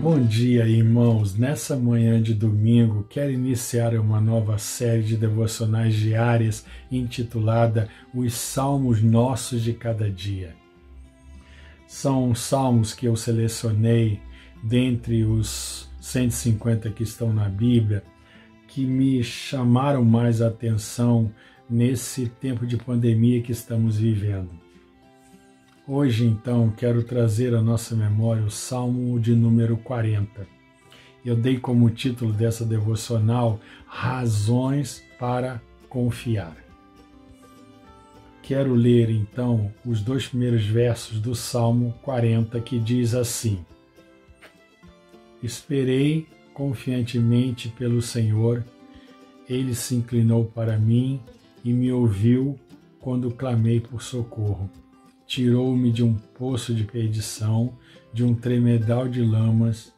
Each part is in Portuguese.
Bom dia, irmãos. Nessa manhã de domingo, quero iniciar uma nova série de devocionais diárias intitulada Os Salmos Nossos de Cada Dia. São salmos que eu selecionei dentre os 150 que estão na Bíblia, que me chamaram mais a atenção nesse tempo de pandemia que estamos vivendo. Hoje, então, quero trazer à nossa memória o Salmo de número 40. Eu dei como título dessa devocional Razões para Confiar. Quero ler, então, os dois primeiros versos do Salmo 40, que diz assim: Esperei confiantemente pelo Senhor, Ele se inclinou para mim e me ouviu quando clamei por socorro. Tirou-me de um poço de perdição, de um tremedal de lamas,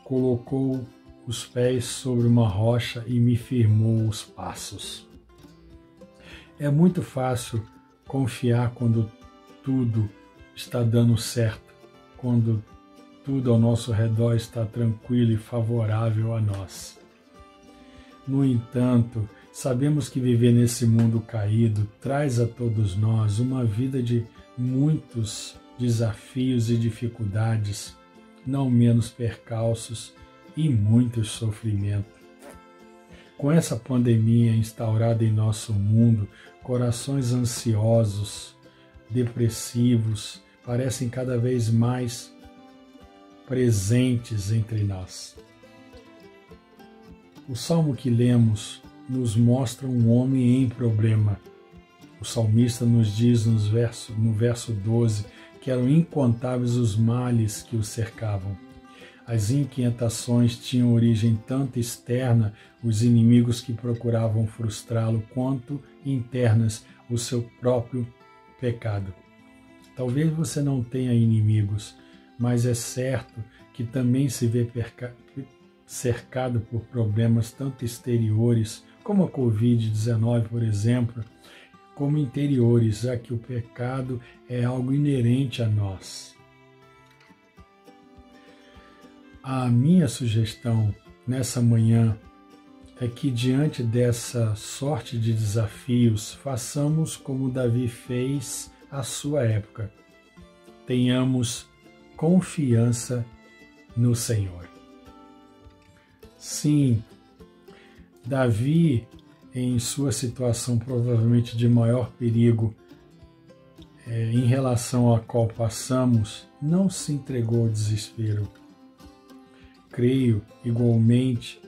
colocou os pés sobre uma rocha e me firmou os passos. É muito fácil confiar quando tudo está dando certo, quando tudo ao nosso redor está tranquilo e favorável a nós. No entanto, sabemos que viver nesse mundo caído traz a todos nós uma vida de muitos desafios e dificuldades, não menos percalços e muito sofrimento. Com essa pandemia instaurada em nosso mundo, corações ansiosos, depressivos, parecem cada vez mais presentes entre nós. O salmo que lemos nos mostra um homem em problema. O salmista nos diz no verso 12 que eram incontáveis os males que o cercavam. As inquietações tinham origem tanto externa, os inimigos que procuravam frustrá-lo, quanto internas, o seu próprio pecado. Talvez você não tenha inimigos, mas é certo que também se vê cercado por problemas tanto exteriores, como a Covid-19, por exemplo, como interiores, já que o pecado é algo inerente a nós. A minha sugestão nessa manhã é que, diante dessa sorte de desafios, façamos como Davi fez à sua época. Tenhamos confiança no Senhor. Sim, Davi, em sua situação provavelmente de maior perigo em relação à qual passamos, não se entregou ao desespero. Creio, igualmente,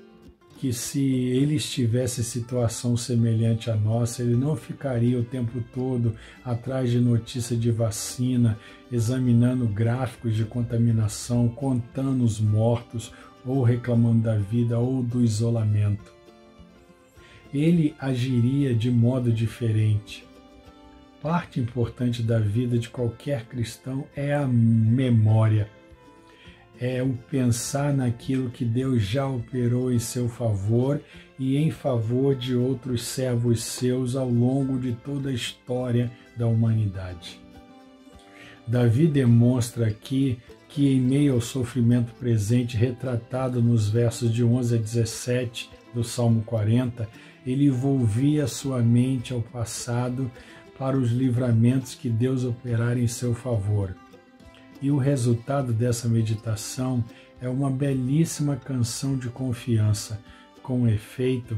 que se ele estivesse em situação semelhante à nossa, ele não ficaria o tempo todo atrás de notícia de vacina, examinando gráficos de contaminação, contando os mortos, ou reclamando da vida ou do isolamento. Ele agiria de modo diferente. Parte importante da vida de qualquer cristão é a memória, é o pensar naquilo que Deus já operou em seu favor e em favor de outros servos seus ao longo de toda a história da humanidade. Davi demonstra aqui que, em meio ao sofrimento presente retratado nos versos de 11 a 17 do Salmo 40, ele volvia sua mente ao passado para os livramentos que Deus operara em seu favor. E o resultado dessa meditação é uma belíssima canção de confiança. Com efeito,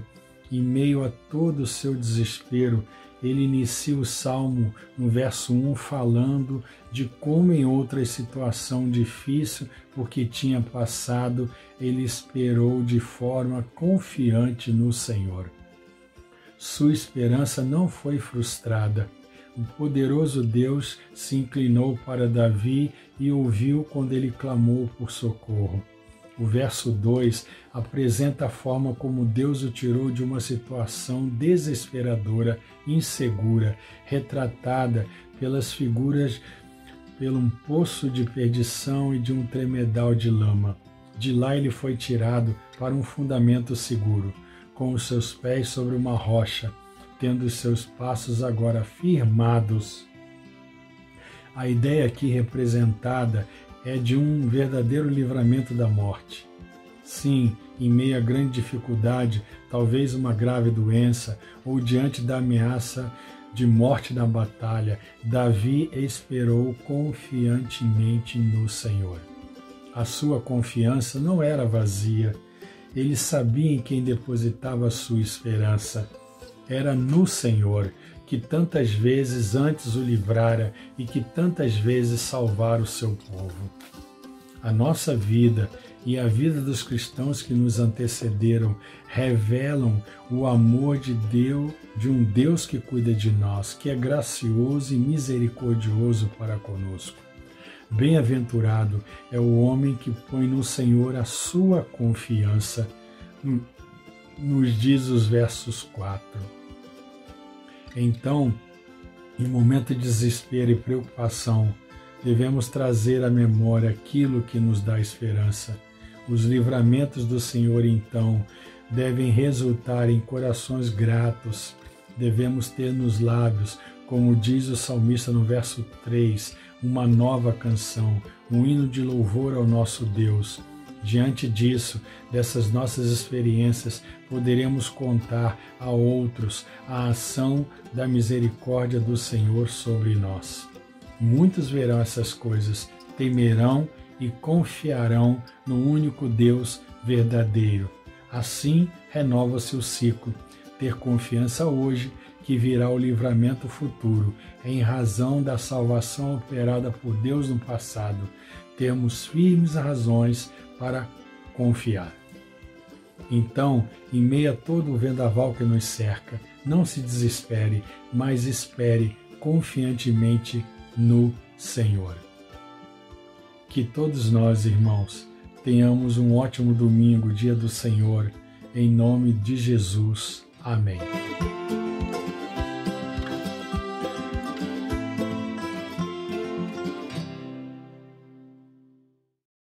em meio a todo o seu desespero, ele inicia o Salmo no verso 1 falando de como em outra situação difícil, porque tinha passado, ele esperou de forma confiante no Senhor. Sua esperança não foi frustrada. O poderoso Deus se inclinou para Davi e ouviu quando ele clamou por socorro. O verso 2 apresenta a forma como Deus o tirou de uma situação desesperadora, insegura, retratada pelas figuras, pelo um poço de perdição e de um tremedal de lama. De lá ele foi tirado para um fundamento seguro, com os seus pés sobre uma rocha, tendo os seus passos agora firmados. A ideia aqui representada é de um verdadeiro livramento da morte. Sim, em meio a grande dificuldade, talvez uma grave doença, ou diante da ameaça de morte na batalha, Davi esperou confiantemente no Senhor. A sua confiança não era vazia. Ele sabia em quem depositava a sua esperança. Era no Senhor, que tantas vezes antes o livrara e que tantas vezes salvara o seu povo. A nossa vida e a vida dos cristãos que nos antecederam revelam o amor de Deus, de um Deus que cuida de nós, que é gracioso e misericordioso para conosco. Bem-aventurado é o homem que põe no Senhor a sua confiança, nos diz os versos 4. Então, em momento de desespero e preocupação, devemos trazer à memória aquilo que nos dá esperança. Os livramentos do Senhor, então, devem resultar em corações gratos. Devemos ter nos lábios, como diz o salmista no verso 3, uma nova canção, um hino de louvor ao nosso Deus. Diante disso, dessas nossas experiências, poderemos contar a outros a ação da misericórdia do Senhor sobre nós. Muitos verão essas coisas, temerão e confiarão no único Deus verdadeiro. Assim renova-se o ciclo. Ter confiança hoje que virá o livramento futuro, em razão da salvação operada por Deus no passado. Temos firmes razões para confiar. Então, em meio a todo o vendaval que nos cerca, não se desespere, mas espere confiantemente no Senhor. Que todos nós, irmãos, tenhamos um ótimo domingo, dia do Senhor, em nome de Jesus. Amém.